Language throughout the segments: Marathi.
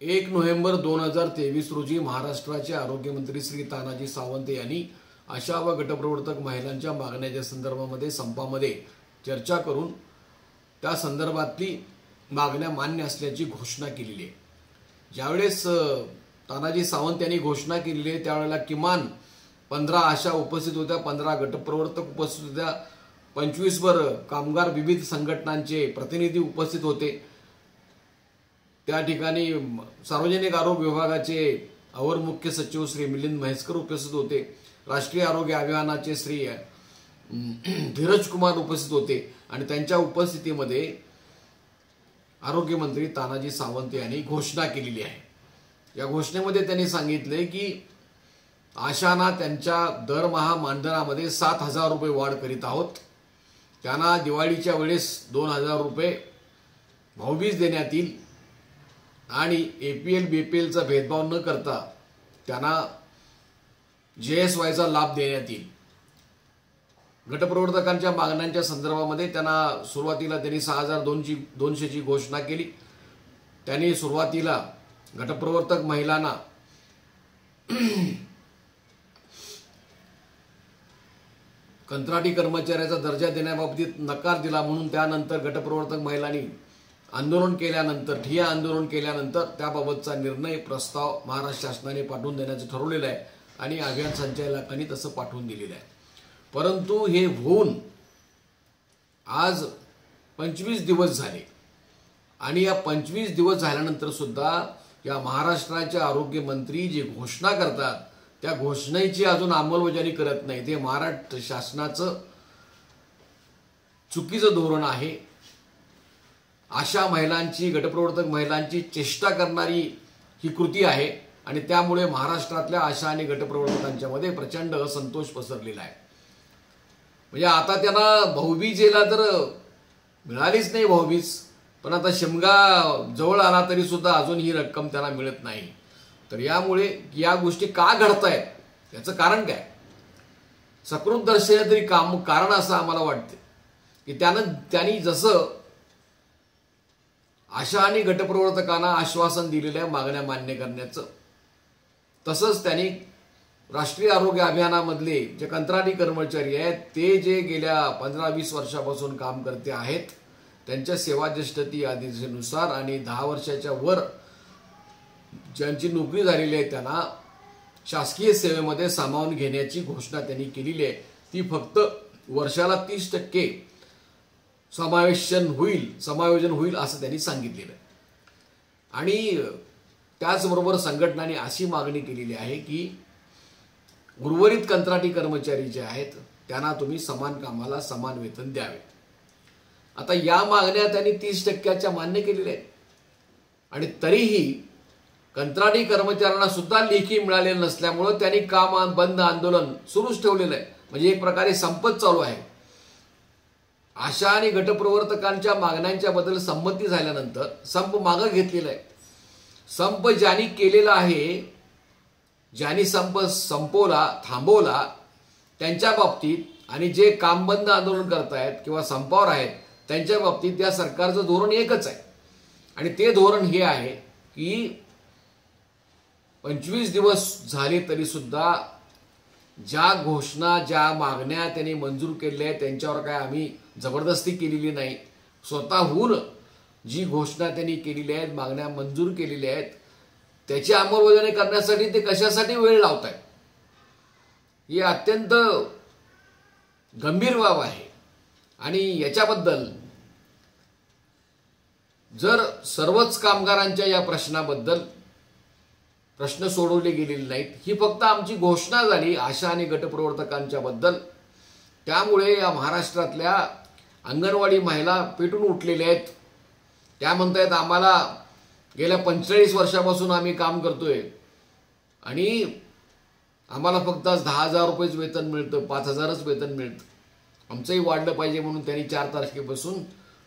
1 नोव्हेंबर 2023 रोजी महाराष्ट्राचे आरोग्यमंत्री श्री तानाजी सावंत यांनी आशा व गटप्रवर्तक महिलांच्या मागण्याच्या संदर्भामध्ये संपामध्ये चर्चा करून त्या संदर्भातली मागण्या मान्य असल्याची घोषणा केलेली आहे। ज्यावेळेस तानाजी सावंत यांनी घोषणा केलेली आहे त्यावेळेला किमान 15 आशा उपस्थित होत्या, 15 गटप्रवर्तक उपस्थित होत्या, 25 वर कामगार विविध संघटनांचे प्रतिनिधी उपस्थित होते। त्या ठिकाणी सार्वजनिक आरोग्य विभागाचे अवर मुख्य सचिव श्री मिलिंद म्हैसकर उपस्थित होते, राष्ट्रीय आरोग्य अभियानाचे श्री धीरज कुमार उपस्थित होते आणि त्यांच्या उपस्थितीमध्ये आरोग्यमंत्री तानाजी सावंत यांनी घोषणा केलेली आहे। या घोषणेमध्ये त्यांनी सांगितले की आशांना त्यांच्या दरमहा मानधनामध्ये 7,000 रुपये वाढ करीत आहोत। त्यांना दिवाळीच्या वेळेस 2,000 रुपये भाऊबीज देण्यात येईल आणि एपीएल बीपीएलचा भेदभाव न करता त्यांना JSYचा लाभ देण्यात येईल। गटप्रवर्तकांच्या मागण्यांच्या संदर्भामध्ये त्यांना सुरुवातीला त्यांनी 6,200 ची घोषणा केली। त्यांनी सुरुवातीला गटप्रवर्तक महिलांना कंत्राटी कर्मचाऱ्याचा दर्जा देण्याबाबतीत नकार दिला, म्हणून त्यानंतर गटप्रवर्तक महिलांनी आंदोलन केल्यानंतर ठिय्या आंदोलन केल्यानंतर त्याबाबतचा निर्णय प्रस्ताव महाराष्ट्र शासनाने पाठवून देण्याचं ठरवलेलं आहे आणि अभियान संचालकांनी तसं पाठवून दिलेलं आहे। परंतु हे होऊन आज 25 दिवस झाले आणि या 25 दिवस झाल्यानंतर सुद्धा या महाराष्ट्राचे आरोग्य मंत्री जे घोषणा करतात त्या घोषणेची अजून अंमलबजावणी करत नाही। ते महाराष्ट्र शासनाचं चुकीचं धोरण आहे। आशा महिलांची, गटप्रवर्तक महिलांची चेष्टा करणारी ही कृती आहे आणि त्यामुळे महाराष्ट्रातल्या आशा आणि गटप्रवर्तकांच्या मध्ये प्रचंड असंतोष पसरलेला आहे। म्हणजे आता त्यांना भाऊबीजेला तर मिळालीच नाही भाऊबीज, पण आता शिमगा जवळ आला तरी सुद्धा अजून ही रक्कम त्यांना मिळत नाही। तर यामुळे या गोष्टी का घडतायत याचं कारण काय? सकृत दर्शनीय तरी कारण असं आम्हाला वाटतं की त्यांनी जसं आशा आणि गटप्रवर्तकांना आश्वासन दिलेलं आहे मागण्या मान्य करण्याचं, तसंच त्यांनी राष्ट्रीय आरोग्य अभियानामधले जे कंत्राटी कर्मचारी आहेत ते जे गेल्या 15-20 वर्षापासून काम करते आहेत त्यांच्या सेवा ज्येष्ठते यादीनुसार आणि 10 वर्षाच्या वर ज्यांची नोकरी झालेली आहे त्यांना शासकीय सेवेमध्ये सामावून घेण्याची घोषणा त्यांनी केलेली आहे। ती फक्त वर्षाला 30% समायोजन होईल असं त्यांनी सांगितलेलं आहे। आणि त्याचबरोबर संघटनांनी अशी मागणी केलेली आहे की उर्वरित कंत्राटी कर्मचारी जे आहेत त्यांना तुम्ही समान कामाला समान वेतन द्यावे। आता या मागण्या त्यांनी 30%च्या मान्य केलेल्या आहेत आणि तरीही कंत्राटी कर्मचाऱ्यांना सुद्धा लेखी मिळालेलं नसल्यामुळे त्यांनी काम बंद आंदोलन सुरूच ठेवलेलं आहे। म्हणजे एक प्रकारे संपच चालू आहे। आशा आणि गटप्रवर्तकांच्या मागण्यांच्या बद्दल संमती झाल्यानंतर संप मागे घेतलेला आहे। संप ज्यांनी केलेला आहे, ज्यांनी संप थांबवला त्यांच्या बाबतीत आणि जे काम बंद आंदोलन करतायत किंवा संपावर आहेत त्यांच्या बाबतीत त्या सरकारचं धोरण एकच आहे आणि ते धोरण हे आहे की 25 दिवस झाले तरी सुद्धा ज्या घोषणा ज्या मागण्या त्यांनी मंजूर केलेल्या आहेत त्यांच्यावर काय आम्ही जबरदस्ती केलेली नाही। स्वतःहून जी घोषणा त्यांनी केलेली आहेत, मागण्या मंजूर केलेल्या आहेत त्याची अंमलबजावणी करण्यासाठी ते कशासाठी वेळ लावत आहेत ही अत्यंत गंभीर बाब आहे। आणि याच्याबद्दल जर सर्वच कामगारांच्या या प्रश्न सोडवले गेलेले नाहीत, ही फक्त आमची घोषणा झाली आशा आणि गटप्रवर्तकांच्या बद्दल, त्यामुळे या महाराष्ट्रातल्या अंगणवाडी महिला पेटून उठलेल्या आहेत। त्या म्हणतायत आम्हाला गेल्या 45 वर्षापासून आम्ही काम करतोय आणि आम्हाला फक्त 10,000 रुपयेच वेतन मिळतं, 5,000च वेतन मिळतं, आमचंही वाढलं पाहिजे म्हणून त्यांनी 4 तारखेपासून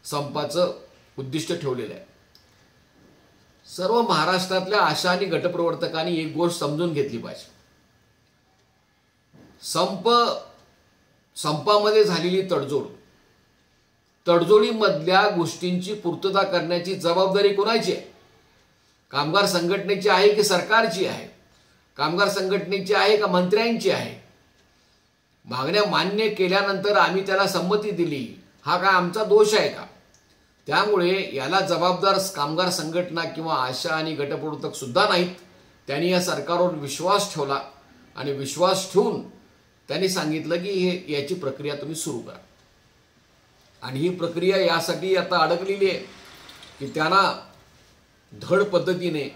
संपाचं उद्दिष्ट ठेवलेलं आहे। सर्व महाराष्ट्रातल्या आशा आणि गटप्रवर्तकांनी एक गोष्ट समजून घेतली पाहिजे। संपामध्ये झालेली तडजोडीमधल्या गोष्टींची पूर्तता करण्याची जबाबदारी कोणाची आहे? कामगार संघटनेची आहे की सरकारची आहे, कामगार संघटनेची आहे का मंत्र्यांची आहे? मागण्या मान्य केल्यानंतर आम्ही त्याला संमती दिली, हा काय आमचा दोष आहे का? त्यामुळे याला जबाबदार कामगार संघटना किंवा आशा आणि गटप्रवर्तक सुद्धा नाहीत. त्यांनी या सरकारवर विश्वास ठेवला आणि विश्वास ठेवून त्यांनी सांगितलं की याची प्रक्रिया तुम्ही सुरू करा. आणि ही प्रक्रिया यासाठी आता अडकलेली आहे की त्यांना धड पद्धतीने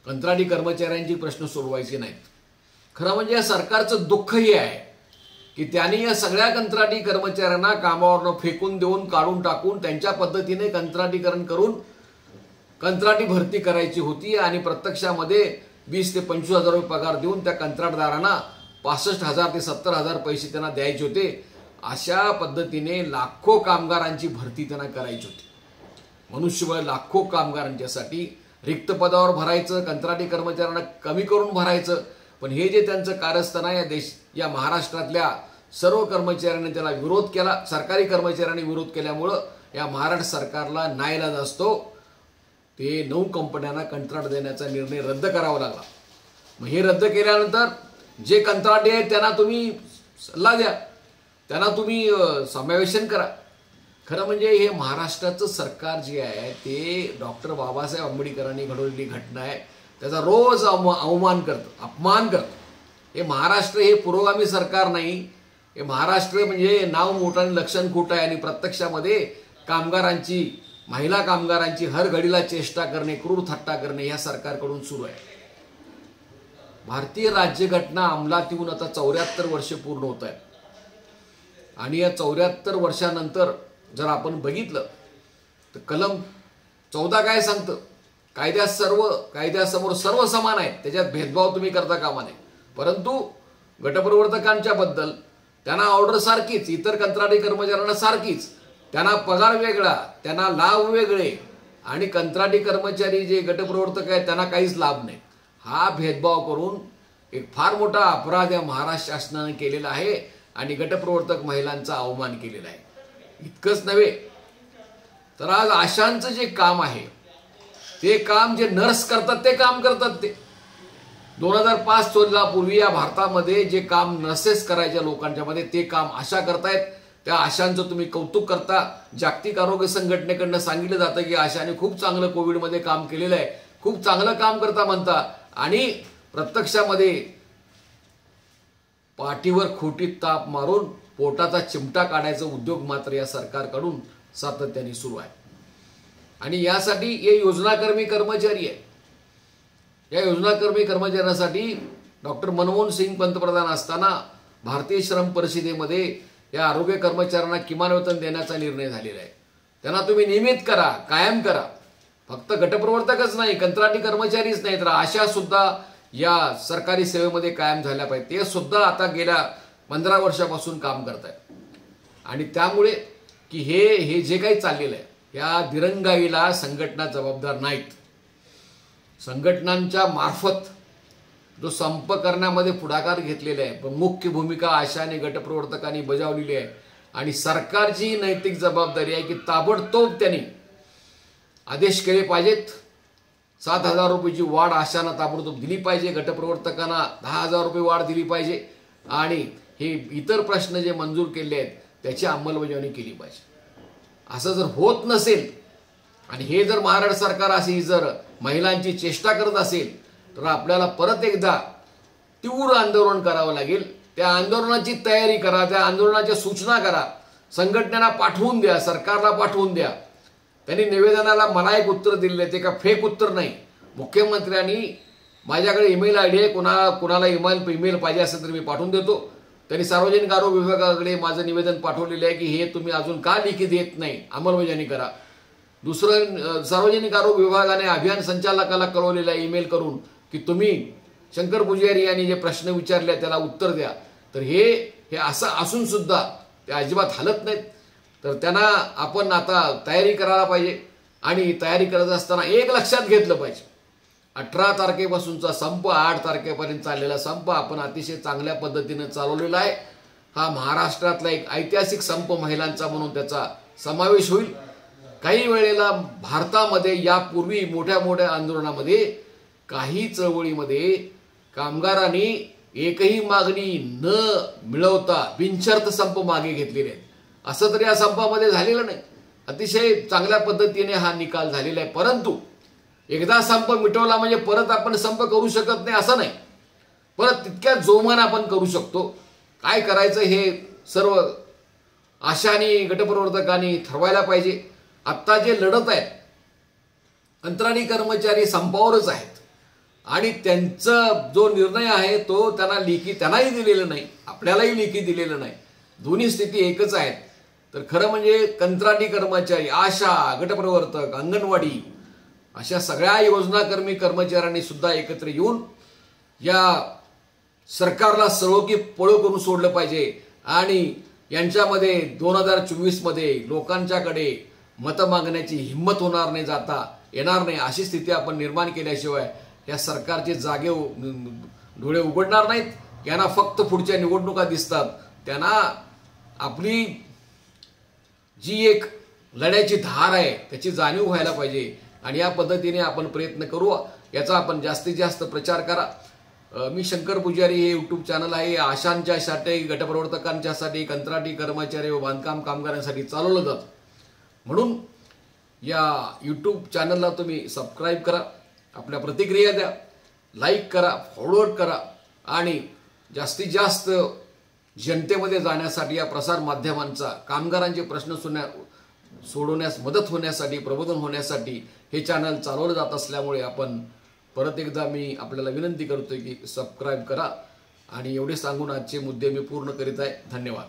कंत्राटी कर्मचाऱ्यांची प्रश्न सोडवायचे नाहीत. खरं म्हणजे या सरकारचं दुःख हे आहे की त्यांनी या सगळ्या कंत्राटी कर्मचाऱ्यांना कामावरनं फेकून देऊन, काढून टाकून त्यांच्या पद्धतीने कंत्राटीकरण करून कंत्राटी भरती करायची होती आणि प्रत्यक्षामध्ये 20 ते 25 हजार रुपये पगार देऊन त्या कंत्राटदारांना 65,000 ते 70,000 पैसे त्यांना द्यायचे होते. अशा पद्धतीने लाखो कामगारांची भरती त्यांना करायची होती. मनुष्यबळ लाखो कामगारांच्यासाठी रिक्त पदावर भरायचं, कंत्राटी कर्मचाऱ्यांना कमी करून भरायचं. पण हे जे त्यांचं कारस्थान आहे या महाराष्ट्रातल्या सर्व कर्मचाऱ्यांनी त्याला विरोध केला. सरकारी कर्मचाऱ्यांनी विरोध केल्यामुळं या महाराष्ट्र सरकारला नाईलाज असतो ते 9 कंपन्यांना कंत्राट देण्याचा निर्णय रद्द करावा लागला. मग हे रद्द केल्यानंतर जे कंत्राटी आहेत त्यांना तुम्ही सल्ला द्या, त्यांना तुम्ही समावेशन करा. खरं म्हणजे हे महाराष्ट्राचं सरकार जे आहे ते डॉक्टर बाबासाहेब आंबेडकरांनी घडवलेली घटना आहे, त्याचा रोज अवमान करतं, अपमान करतं. हे महाराष्ट्र हे पुरोगामी सरकार नाही. हे महाराष्ट्र म्हणजे नाव मोठं आणि लक्षण खोटं आहे आणि प्रत्यक्षामध्ये कामगारांची, महिला कामगारांची हर घडीला चेष्टा करणे, क्रूर थट्टा करणे या सरकारकडून सुरू आहे. भारतीय राज्यघटना अंमलात येऊन आता 74 वर्ष पूर्ण होत आहेत आणि या 74 वर्षानंतर जर आपण बघितलं तर कलम 14 काय सांगतं? कायद्यासमोर सर्व समान आहेत, त्याच्यात भेदभाव तुम्ही करता कामा नये. परंतु गटप्रवर्तकांच्या बद्दल त्यांना ऑर्डर सारखीच, इतर कंत्राटी कर्मचाऱ्यांना सारखीच, त्यांना पगार वेगळा, त्यांना लाभ वेगळे आणि कंत्राटी कर्मचारी जे गटप्रवर्तक आहेत त्यांना काहीच लाभ नाही. हा भेदभाव करून एक फार मोठा अपराध या महाराष्ट्र शासनाने केलेला आहे आणि गटप्रवर्तक महिलांचा अवमान केलेला आहे. इतकंच नव्हे तर आज आशांचं जे काम आहे ते काम जे नर्स करतात ते काम करतात. ते 2005 पूर्वी या भारतामध्ये जे काम नर्सेस करायच्या लोकांच्या मध्ये ते काम आशा करतायत. त्या आशांचं तुम्ही कौतुक करता. जागतिक आरोग्य संघटनेकडनं सांगितलं जातं की आशाने खूप चांगलं कोविडमध्ये काम केलेलं आहे, खूप चांगलं काम करता म्हणता आणि प्रत्यक्षामध्ये पाठीवर खोटी ताप मारून पोटाचा चिमटा काढायचा उद्योग मात्र या सरकारकडून सातत्याने सुरू आहे. आणि यासाठी हे योजनाकर्मी कर्मचारी आहे. या योजनाकर्मी कर्मचाऱ्यांसाठी डॉक्टर मनमोहन सिंग पंतप्रधान असताना भारतीय श्रम परिषदेमध्ये या आरोग्य कर्मचाऱ्यांना किमान वेतन देण्याचा निर्णय झालेला आहे. त्यांना तुम्ही नियमित करा, कायम करा. फक्त गटप्रवर्तकच नाही, कंत्राटी कर्मचारीच नाही तर आशा सुद्धा या सरकारी सेवेमध्ये कायम झाल्या पाहिजे. ते सुद्धा आता गेल्या 15 वर्षापासून काम करत आहेत. आणि त्यामुळे की हे जे काही चाललेलं आहे या दिरंगाईला संघटना जबाबदार नाहीत. संघटनांच्या मार्फत जो संप करण्यामध्ये पुढाकार घेतलेला आहे पण मुख्य भूमिका आशा आणि गटप्रवर्तकांनी बजावलेली आहे. आणि सरकारची नैतिक जबाबदारी आहे की ताबडतोब त्यांनी आदेश केले पाहिजेत. 7,000 रुपयाची वाढ आशांना ताबडतोब दिली पाहिजे, गटप्रवर्तकांना 10,000 रुपये वाढ दिली पाहिजे आणि हे इतर प्रश्न जे मंजूर केले आहेत त्याची अंमलबजावणी केली पाहिजे. असं जर होत नसेल आणि हे जर महाराष्ट्र सरकार अशी जर महिलांची चेष्टा करत असेल तर आपल्याला परत एकदा तीव्र आंदोलन करावं लागेल. त्या आंदोलनाची तयारी करा, त्या आंदोलनाच्या सूचना करा, संघटनेला पाठवून द्या, सरकारला पाठवून द्या. त्यांनी निवेदनाला मला एक उत्तर दिलेलं आहे, ते का फेक उत्तर नाही. मुख्यमंत्र्यांनी माझ्याकडे ईमेल आयडी आहे, कुणाला ईमेल पाहिजे असेल तर मी पाठवून देतो. त्यांनी सार्वजनिक आरोग्य विभागाकडे माझं निवेदन पाठवलेलं आहे की हे तुम्ही अजून का लिखित देत नाही, अंमलबजावणी करा. दुसरं, सार्वजनिक आरोग्य विभागाने अभियान संचालकाला कळवलेलं आहे ईमेल करून की तुम्ही शंकर पुजारी यांनी जे प्रश्न विचारले त्याला उत्तर द्या. तर हे असं असून सुद्धा ते अजिबात हलत नाहीत. तर त्यांना आपण आता तयारी करायला पाहिजे. आणि तयारी करत असताना एक लक्षात घेतलं पाहिजे, 18 तारखेपासूनचा संप 8 तारखेपर्यंत चाललेला संप आपण अतिशय चांगल्या पद्धतीने चालवलेला आहे. हा महाराष्ट्रातला एक ऐतिहासिक संप महिलांचा म्हणून त्याचा समावेश होईल. काही वेळेला भारतामध्ये यापूर्वी मोठ्या मोठ्या आंदोलनामध्ये काही चळवळीमध्ये कामगारांनी एकही मागणी न मिळवता बिनशर्त संप मागे घेतलेले आहेत. असं तरी या संपामध्ये झालेलं नाही. अतिशय चांगल्या पद्धतीने हा निकाल झालेला आहे. परंतु एकदा संप मिटवला म्हणजे परत आपण संप करू शकत नाही असं नाही. परत तितक्या जोमाने आपण करू शकतो. काय करायचं हे सर्व आशांनी गटप्रवर्तकांनी ठरवायला पाहिजे. आत्ता जे लढत आहेत कंत्राटी कर्मचारी संपावरच आहेत आणि त्यांचा जो निर्णय आहे तो त्यांनाही दिलेला नाही, आपल्यालाही लेखी दिलेलं नाही. दोन्ही स्थिती एकच आहेत. तर खरं म्हणजे कंत्राटी कर्मचारी, आशा, गटप्रवर्तक, अंगणवाडी अशा सगळ्या योजनाकर्मी कर्मचाऱ्यांनी सुद्धा एकत्र येऊन या सरकारला सळो की पळो करून सोडलं पाहिजे आणि यांच्यामध्ये 2024 मध्ये लोकांच्याकडे मत मागण्याची हिंमत होणार नाही, जाता येणार नाही. अशी स्थिती आपण निर्माण केल्याशिवाय या सरकारचे जागे डोळे उघडणार नाहीत. यांना फक्त पुढच्या निवडणुका दिसतात. त्यांना आपली जी एक लढ्याची धार आहे त्याची जाणीव व्हायला पाहिजे आणि या पद्धतीने आपण प्रयत्न करू. याचा आपण जास्तीत जास्त प्रचार करा. मी शंकर पुजारी, हे यूट्यूब चॅनल आहे आशांच्यासाठी, गटप्रवर्तकांच्यासाठी, कंत्राटी कर्मचारी व बांधकाम कामगारांसाठी चालवलं जातं. म्हणून या यूट्यूब चॅनलला तुम्ही सबस्क्राईब करा, आपल्या प्रतिक्रिया द्या, लाईक करा, फॉरवर्ड करा आणि जास्तीत जास्त जनतेमध्ये जाण्यासाठी या प्रसार माध्यमांचा कामगारांचे प्रश्न सोडवण्यास मदत होण्यासाठी, प्रबोधन होण्यासाठी हे चॅनल चालवलं जात असल्यामुळे आपण परत एकदा मी आपल्याला विनंती करतोय की सबस्क्राईब करा आणि एवढे सांगून आजचे मुद्दे मी पूर्ण करीत आहे. धन्यवाद.